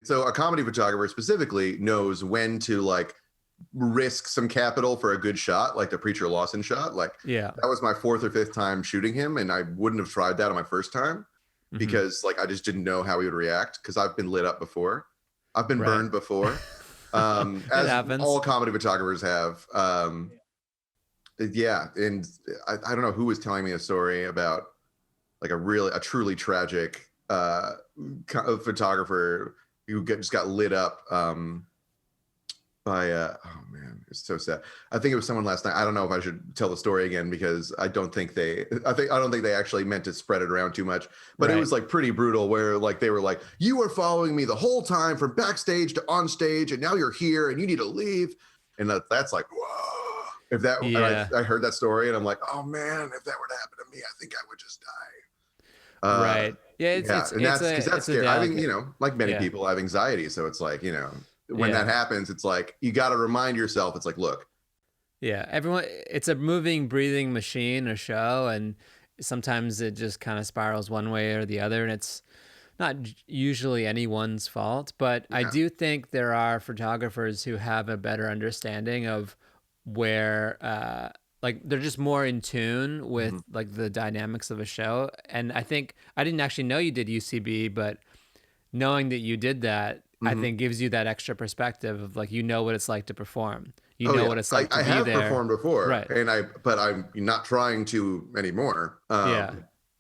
So a comedy photographer specifically knows when to like risk some capital for a good shot, like the Preacher Lawson shot. Like Yeah. that was my fourth or fifth time shooting him, and I wouldn't have tried that on my first time because like I just didn't know how he would react because I've been lit up before. I've been burned before. As happens. all comedy photographers have. Yeah, and I don't know who was telling me a story about like a truly tragic photographer who just got lit up by oh man, it's so sad. I think it was someone last night. I don't know if I should tell the story again because I don't think they actually meant to spread it around too much, but it was like pretty brutal where like they were like, you were following me the whole time from backstage to on stage and now you're here and you need to leave. And that's like, whoa. If that, I heard that story and I'm like, oh man, if that were to happen to me, I think I would just die. Right. Yeah. It's scary. I think, like many people, I have anxiety. So it's like, when that happens, it's like, you got to remind yourself, it's like, look. Yeah. It's a moving, breathing machine or show. And sometimes it just kind of spirals one way or the other. And it's not usually anyone's fault. But I do think there are photographers who have a better understanding of where like they're just more in tune with like the dynamics of a show. And I think I didn't actually know you did UCB, but knowing that you did that, I think gives you that extra perspective of like, what it's like to perform. What it's like to be there. I have performed before, right? But I'm not trying to anymore.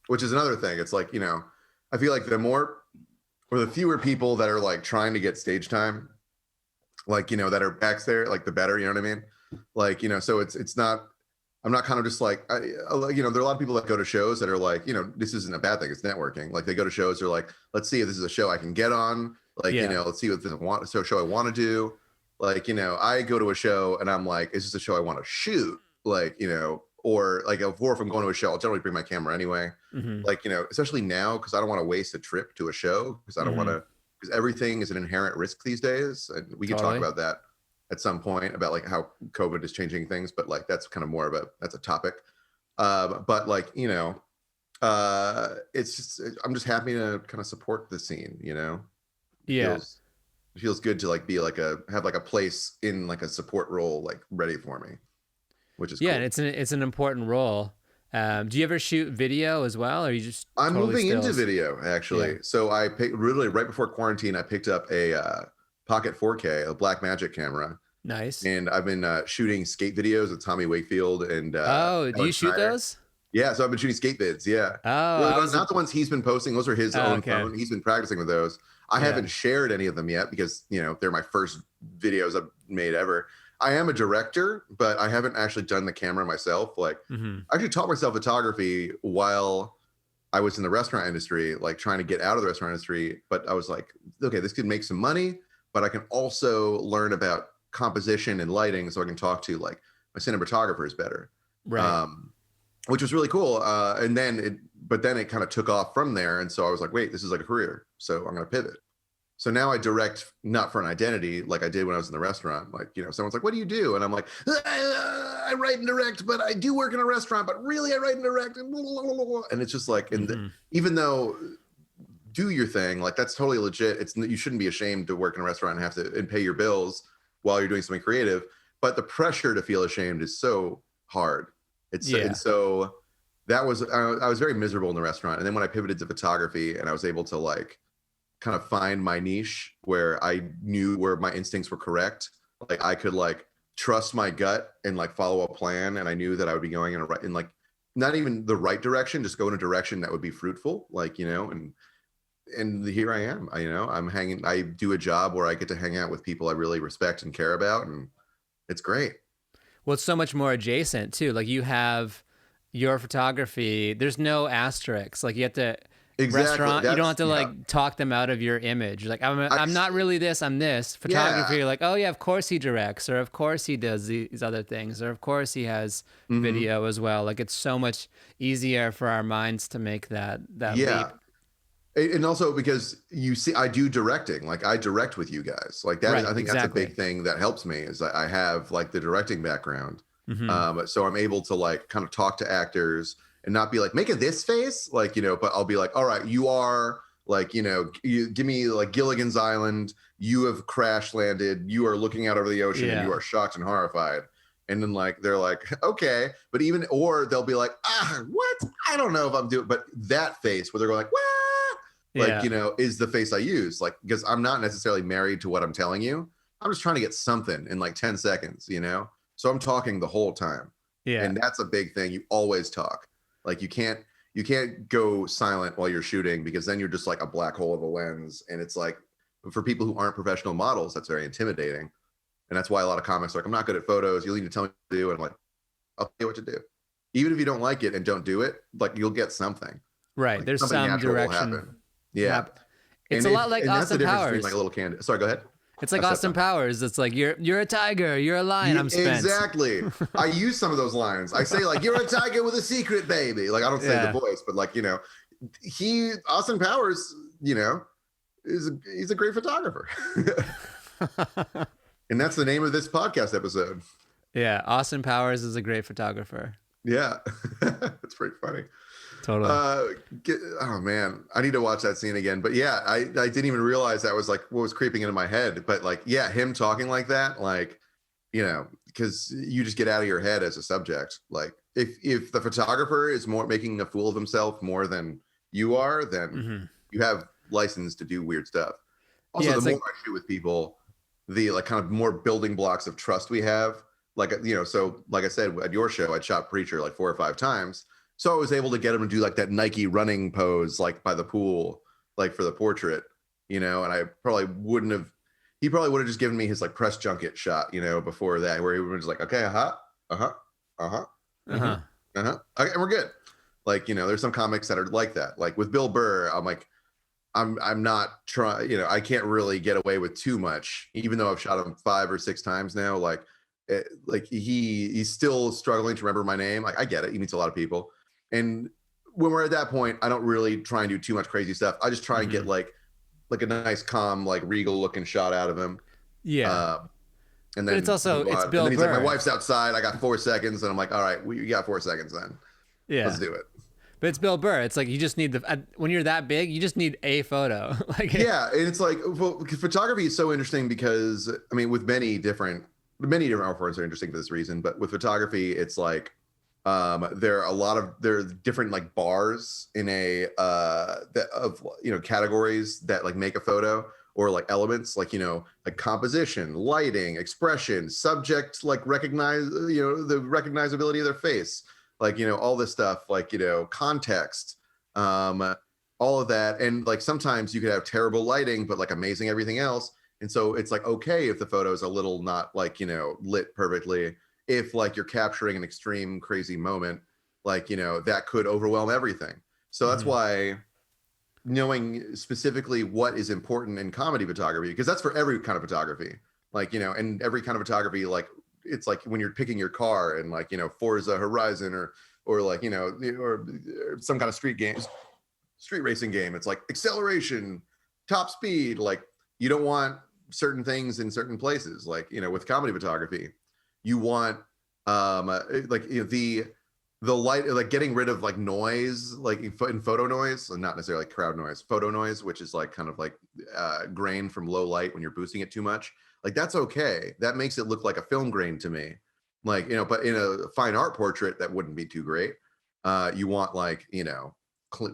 Which is another thing. It's like, I feel like the fewer people that are like trying to get stage time, like, that are back there, like the better, you know what I mean? Like, so it's not, I'm not kind of just like, there are a lot of people that go to shows that are like, this isn't a bad thing. It's networking. Like they go to shows, they're like, let's see if this is a show I can get on. Like, let's see what this show I want to do. Like, I go to a show and I'm like, is this a show I want to shoot? Like, or like, if I'm going to a show, I'll generally bring my camera anyway. Like, especially now, because I don't want to waste a trip to a show because I don't want to, because everything is an inherent risk these days. And we can talk about that at some point about like how COVID is changing things, but like that's kind of that's a topic. But like, it's just, I'm just happy to kind of support the scene, It feels good to like be like have like a place in like a support role, like ready for me, which is cool. And it's an important role. Do you ever shoot video as well, or you just? I'm moving into video actually. So I really right before quarantine, I picked up a Pocket 4K, a Blackmagic camera. Nice. And I've been shooting skate videos with Tommy Wakefield and do you shoot those? Yeah, so I've been shooting skate vids. Yeah. Not the ones he's been posting. Those are his own phone. He's been practicing with those. I haven't shared any of them yet because they're my first videos I've made ever. I am a director, but I haven't actually done the camera myself. Like I actually taught myself photography while I was in the restaurant industry, like trying to get out of the restaurant industry. But I was like, okay, this could make some money, but I can also learn about composition and lighting so I can talk to like my cinematographers better. Right. Which was really cool. And then it kind of took off from there. And so I was like, wait, this is like a career. So I'm going to pivot. So now I direct not for an identity like I did when I was in the restaurant. Like, someone's like, what do you do? And I'm like, I write and direct, but I do work in a restaurant, but really I write and direct. And it's just like, even though do your thing, like that's totally legit. You shouldn't be ashamed to work in a restaurant and pay your bills while you're doing something creative. But the pressure to feel ashamed is so hard. And so that was, I was very miserable in the restaurant. And then when I pivoted to photography and I was able to like kind of find my niche where I knew where my instincts were correct, like I could like trust my gut and like follow a plan. And I knew that I would be going in like, not even the right direction, just go in a direction that would be fruitful, like, and here I am, I do a job where I get to hang out with people I really respect and care about. And it's great. Well, it's so much more adjacent too. Like you have your photography, there's no asterisks. Like you have to restaurant, you don't have to like talk them out of your image. Like I'm not really this, I'm this. Photography, you're like, oh yeah, of course he directs, or of course he does these other things, or of course he has video as well. Like it's so much easier for our minds to make that leap. And also because you see, I do directing, like I direct with you guys like that. Right, I think that's a big thing that helps me is I have like the directing background. So I'm able to like kind of talk to actors and not be like, make it this face, like, but I'll be like, all right, you are Like, you give me like Gilligan's Island, you have crash landed, you are looking out over the ocean and you are shocked and horrified. And then like, they're like, okay, but or they'll be like, what? I don't know if I'm doing, but that face where they're going like, what? Like, is the face I use. Like, because I'm not necessarily married to what I'm telling you. I'm just trying to get something in like 10 seconds, So I'm talking the whole time. Yeah. And that's a big thing. You always talk. Like you can't go silent while you're shooting, because then you're just like a black hole of a lens. And it's like, for people who aren't professional models, that's very intimidating. And that's why a lot of comics are like, I'm not good at photos. You'll need to tell me what to do. And I'm like, I'll tell you what to do. Even if you don't like it and don't do it, like you'll get something. Right. Like, there's some direction. Yeah. It's a lot like Austin Powers. Like a little candy. Sorry, go ahead. It's like Austin Powers. It's like, you're a tiger, you're a lion, I'm Spence. Exactly. I use some of those lines. I say like, you're a tiger with a secret, baby. Like I don't say the voice, but like, Austin Powers, he's a great photographer. And that's the name of this podcast episode. Yeah, Austin Powers is a great photographer. Yeah. That's pretty funny. Totally. Oh man, I need to watch that scene again. But yeah, I didn't even realize that was like what was creeping into my head. But like, yeah, him talking like that, like, because you just get out of your head as a subject. Like if the photographer is more making a fool of himself more than you are, then you have license to do weird stuff. Also, the more I shoot with people, the like kind of more building blocks of trust we have. Like, so like I said, at your show, I'd shot Preacher like 4 or 5 times. So I was able to get him to do like that Nike running pose, like by the pool, like for the portrait, and I probably wouldn't have, he probably would have just given me his like press junket shot, before that, where he was like, okay, okay, and we're good. Like, there's some comics that are like that. Like with Bill Burr, I'm like, I'm not trying, I can't really get away with too much, even though I've shot him 5 or 6 times now. Like he's still struggling to remember my name. Like I get it. He meets a lot of people. And when we're at that point, I don't really try and do too much crazy stuff. I just try and get like a nice, calm, like regal looking shot out of him. Yeah. And then it's Bill Burr. He's like, my wife's outside. I got 4 seconds. And I'm like, all right, you got 4 seconds then. Yeah. Let's do it. But it's Bill Burr. It's like, you just need when you're that big, you just need a photo. Like, yeah. And it's like, well, photography is so interesting because, I mean, with many different art forms are interesting for this reason, but with photography, it's like, there are different like bars in categories that like make a photo, or like elements like, like composition, lighting, expression, subject, like recognize, the recognizability of their face, like, all this stuff, like, context, all of that. And like, sometimes you could have terrible lighting, but like amazing everything else. And so it's like, okay, if the photo is a little not like, lit perfectly, if like you're capturing an extreme crazy moment, like, that could overwhelm everything. So that's why knowing specifically what is important in comedy photography, because that's for every kind of photography, like, and every kind of photography, like it's like when you're picking your car and like, Forza Horizon or like, or some kind of street racing game. It's like acceleration, top speed. Like you don't want certain things in certain places. Like, with comedy photography, you want the light, like getting rid of like noise, like in photo noise, and not necessarily like crowd noise, photo noise, which is like kind of like grain from low light when you're boosting it too much. Like that's okay. That makes it look like a film grain to me. Like, but in a fine art portrait, that wouldn't be too great. You want like,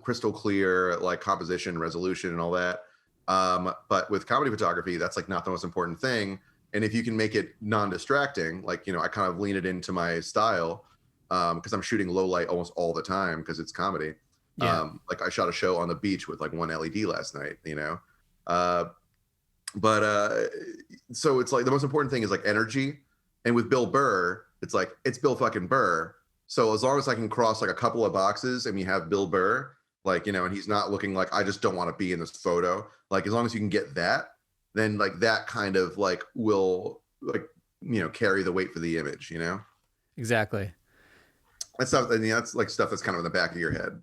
crystal clear, like composition, resolution and all that. But with comedy photography, that's like not the most important thing. And if you can make it non-distracting, like, I kind of lean it into my style, because I'm shooting low light almost all the time because it's comedy. Yeah. Like I shot a show on the beach with like 1 LED last night, so it's like the most important thing is like energy. And with Bill Burr, it's like, it's Bill fucking Burr. So as long as I can cross like a couple of boxes and you have Bill Burr, like, and he's not looking like, I just don't want to be in this photo. Like, as long as you can get that, then like that kind of like will like, carry the weight for the image, Exactly. That's stuff. I mean, that's like stuff that's kind of in the back of your head.